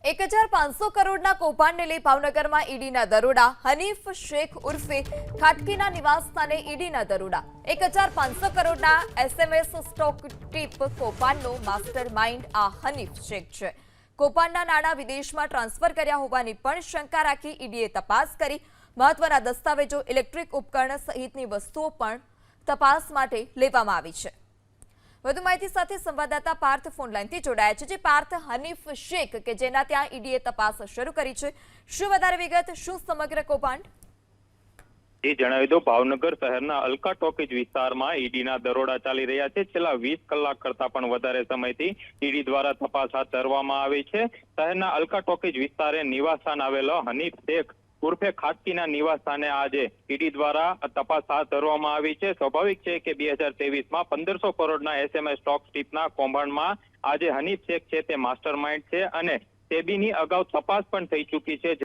1500 કરોડના કૌભાંડને લઈ ભાવનગરમાં ઈડીના દરોડા. હનીફ શેખ ઉર્ફે ખાટકીના નિવાસસ્થાને ઈડીના દરોડા. 1500 કરોડના એસએમએસ સ્ટોક ટીપ કૌભાંડનો માસ્ટર માઇન્ડ આ હનીફ શેખ છે. કૌભાંડના નાણાં વિદેશમાં ટ્રાન્સફર કર્યા હોવાની પણ શંકા રાખી ઈડીએ તપાસ કરી. મહત્વના દસ્તાવેજો, ઇલેક્ટ્રિક ઉપકરણ સહિતની વસ્તુઓ પણ તપાસ માટે લેવામાં આવી છે. વધુ માહિતી સાથે સંવાદદાતા પાર્થ ફોનલાઈનથી જોડાયા છે. જે પાર્થ, હનીફ શેખ કે જેના ત્યાં ઈડીએ તપાસ શરૂ કરી છે, શું વધારે વિગત, શું સમગ્ર કૌભાંડ? એ જણાવી દો, ભાવનગર શહેરના અલકા ટોકીજ વિસ્તારમાં ઈડીના દરોડા ચાલી રહ્યા છે. છેલ્લા 20 કલાક કરતા પણ વધારે સમયથી ઈડી દ્વારા તપાસ હાથ ધરવામાં આવી છે. શહેરના અલકા ટોકીજ વિસ્તારે નિવાસસ્થાન આવેલો હનીફ શેખ ઉર્ફે ખાટકીના નિવાસસ્થાને આજે ઈડી દ્વારા તપાસ હાથ ધરવામાં આવી છે. સ્વાભાવિક છે કે 2023માં 1500 કરોડના એસએમએસ સ્ટોક ટીપના કૌભાંડમાં આજે હનીફ શેખ છે તે માસ્ટર માઇન્ડ છે અને સેબીની અગાઉ તપાસ પણ થઈ ચૂકી છે.